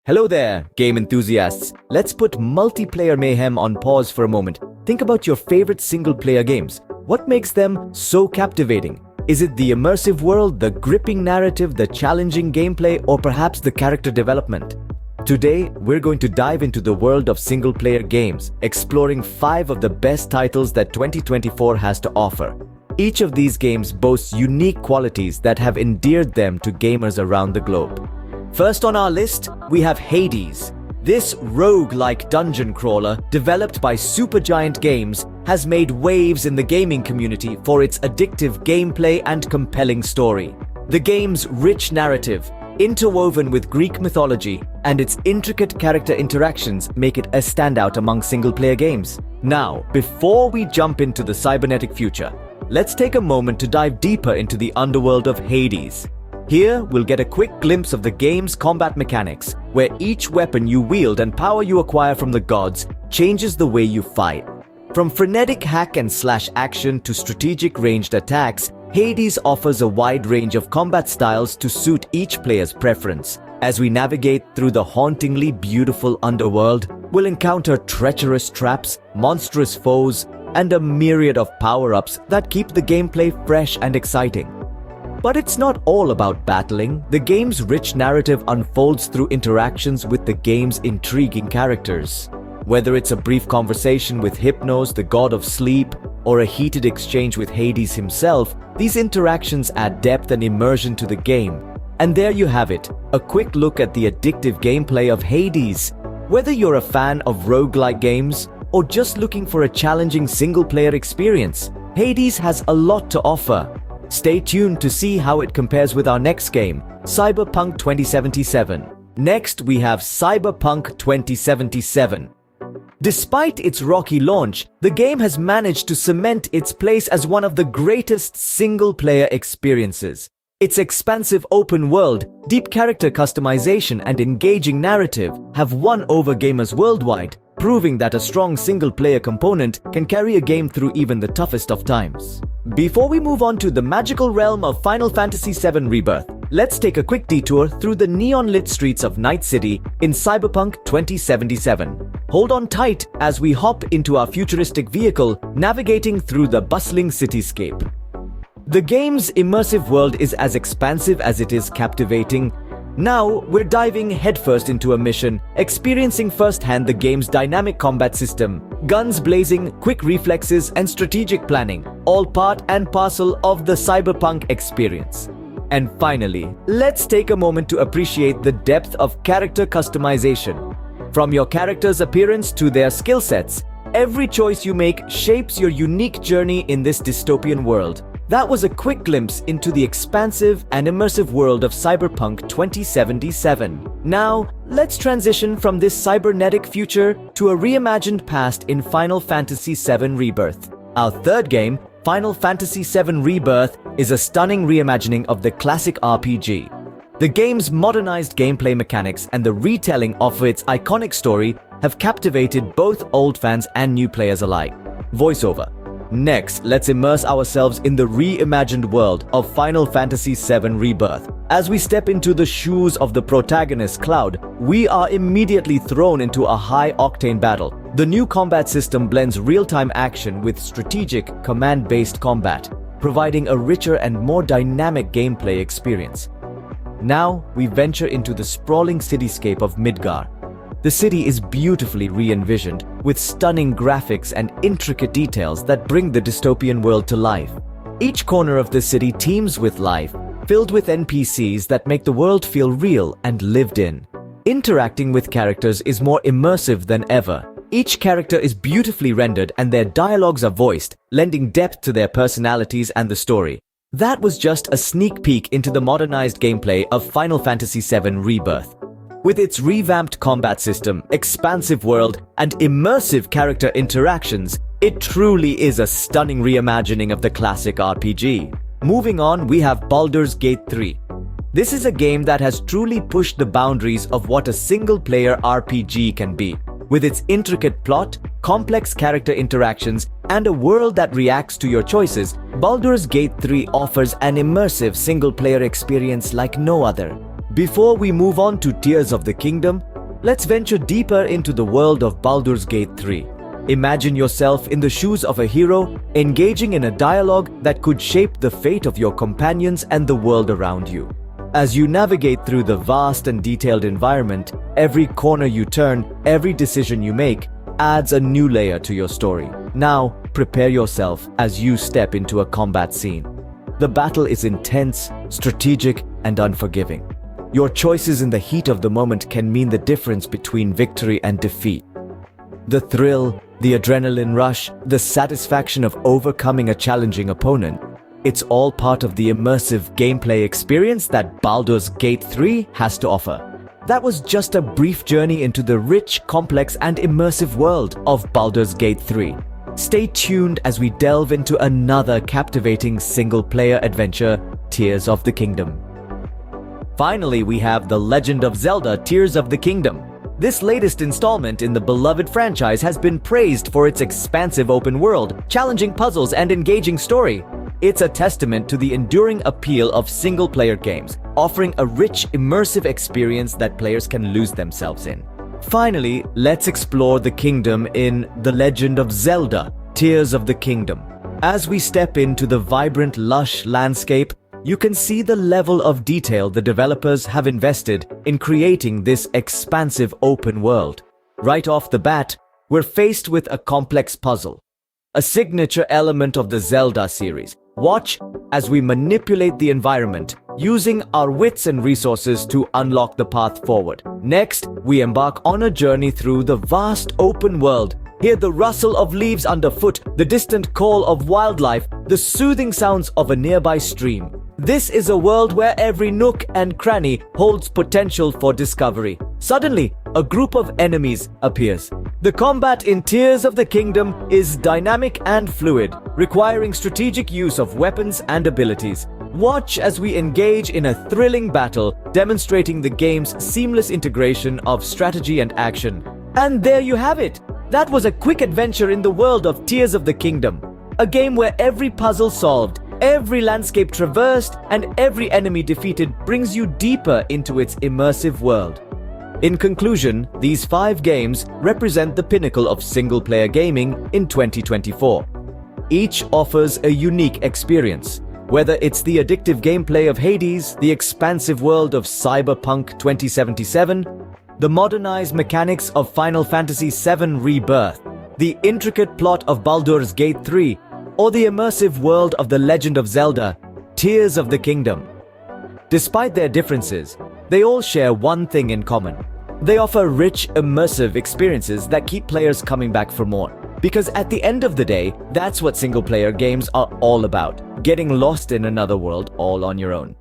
Hello there, game enthusiasts. Let's put multiplayer mayhem on pause for a moment. Think about your favorite single-player games. What makes them so captivating? Is it the immersive world, the gripping narrative, the challenging gameplay, or perhaps the character development? Today, we're going to dive into the world of single-player games, exploring 5 of the best titles that 2024 has to offer. Each of these games boasts unique qualities that have endeared them to gamers around the globe. First on our list, we have Hades. This rogue-like dungeon crawler, developed by Supergiant Games, has made waves in the gaming community for its addictive gameplay and compelling story. The game's rich narrative, interwoven with Greek mythology, and its intricate character interactions make it a standout among single-player games. Now, before we jump into the cybernetic future, let's take a moment to dive deeper into the underworld of Hades. Here, we'll get a quick glimpse of the game's combat mechanics, where each weapon you wield and power you acquire from the gods changes the way you fight. From frenetic hack-and-slash action to strategic ranged attacks, Hades offers a wide range of combat styles to suit each player's preference. As we navigate through the hauntingly beautiful underworld, we'll encounter treacherous traps, monstrous foes, and a myriad of power-ups that keep the gameplay fresh and exciting. But it's not all about battling. The game's rich narrative unfolds through interactions with the game's intriguing characters. Whether it's a brief conversation with Hypnos, the god of sleep, or a heated exchange with Hades himself, these interactions add depth and immersion to the game. And there you have it, a quick look at the addictive gameplay of Hades. Whether you're a fan of roguelike games, or just looking for a challenging single-player experience, Hades has a lot to offer. Stay tuned to see how it compares with our next game, Cyberpunk 2077. Next, we have Cyberpunk 2077. Despite its rocky launch, the game has managed to cement its place as one of the greatest single-player experiences. Its expansive open world, deep character customization, and engaging narrative have won over gamers worldwide, proving that a strong single-player component can carry a game through even the toughest of times. Before we move on to the magical realm of Final Fantasy VII Rebirth, let's take a quick detour through the neon-lit streets of Night City in Cyberpunk 2077. Hold on tight as we hop into our futuristic vehicle, navigating through the bustling cityscape. The game's immersive world is as expansive as it is captivating. Now, we're diving headfirst into a mission, experiencing firsthand the game's dynamic combat system. Guns blazing, quick reflexes, and strategic planning, all part and parcel of the Cyberpunk experience. And finally, let's take a moment to appreciate the depth of character customization. From your character's appearance to their skill sets, every choice you make shapes your unique journey in this dystopian world. That was a quick glimpse into the expansive and immersive world of Cyberpunk 2077. Now, let's transition from this cybernetic future to a reimagined past in Final Fantasy VII Rebirth. Our third game, Final Fantasy VII Rebirth, is a stunning reimagining of the classic RPG. The game's modernized gameplay mechanics and the retelling of its iconic story have captivated both old fans and new players alike. Voiceover. Next, let's immerse ourselves in the reimagined world of Final Fantasy VII Rebirth. As we step into the shoes of the protagonist Cloud, we are immediately thrown into a high-octane battle. The new combat system blends real-time action with strategic, command-based combat, providing a richer and more dynamic gameplay experience. Now, we venture into the sprawling cityscape of Midgar. The city is beautifully re-envisioned, with stunning graphics and intricate details that bring the dystopian world to life. Each corner of the city teems with life, filled with NPCs that make the world feel real and lived in. Interacting with characters is more immersive than ever. Each character is beautifully rendered and their dialogues are voiced, lending depth to their personalities and the story. That was just a sneak peek into the modernized gameplay of Final Fantasy VII Rebirth. With its revamped combat system, expansive world, and immersive character interactions, it truly is a stunning reimagining of the classic RPG. Moving on, we have Baldur's Gate 3. This is a game that has truly pushed the boundaries of what a single-player RPG can be. With its intricate plot, complex character interactions, and a world that reacts to your choices, Baldur's Gate 3 offers an immersive single-player experience like no other. Before we move on to Tears of the Kingdom, let's venture deeper into the world of Baldur's Gate 3. Imagine yourself in the shoes of a hero, engaging in a dialogue that could shape the fate of your companions and the world around you. As you navigate through the vast and detailed environment, every corner you turn, every decision you make, adds a new layer to your story. Now, prepare yourself as you step into a combat scene. The battle is intense, strategic, and unforgiving. Your choices in the heat of the moment can mean the difference between victory and defeat. The thrill, the adrenaline rush, the satisfaction of overcoming a challenging opponent, it's all part of the immersive gameplay experience that Baldur's Gate 3 has to offer. That was just a brief journey into the rich, complex, and immersive world of Baldur's Gate 3. Stay tuned as we delve into another captivating single-player adventure, Tears of the Kingdom. Finally, we have The Legend of Zelda: Tears of the Kingdom. This latest installment in the beloved franchise has been praised for its expansive open world, challenging puzzles, and engaging story. It's a testament to the enduring appeal of single-player games, offering a rich, immersive experience that players can lose themselves in. Finally, let's explore the kingdom in The Legend of Zelda: Tears of the Kingdom. As we step into the vibrant, lush landscape, you can see the level of detail the developers have invested in creating this expansive open world. Right off the bat, we're faced with a complex puzzle, a signature element of the Zelda series. Watch as we manipulate the environment, using our wits and resources to unlock the path forward. Next, we embark on a journey through the vast open world. Hear the rustle of leaves underfoot, the distant call of wildlife, the soothing sounds of a nearby stream. This is a world where every nook and cranny holds potential for discovery. Suddenly, a group of enemies appears. The combat in Tears of the Kingdom is dynamic and fluid, requiring strategic use of weapons and abilities. Watch as we engage in a thrilling battle, demonstrating the game's seamless integration of strategy and action. And there you have it! That was a quick adventure in the world of Tears of the Kingdom. A game where every puzzle solved, every landscape traversed, and every enemy defeated brings you deeper into its immersive world. In conclusion, these 5 games represent the pinnacle of single-player gaming in 2024. Each offers a unique experience. Whether it's the addictive gameplay of Hades, the expansive world of Cyberpunk 2077, the modernized mechanics of Final Fantasy VII Rebirth, the intricate plot of Baldur's Gate 3, or the immersive world of The Legend of Zelda: Tears of the Kingdom. Despite their differences, they all share one thing in common. They offer rich, immersive experiences that keep players coming back for more. Because at the end of the day, that's what single-player games are all about: getting lost in another world all on your own.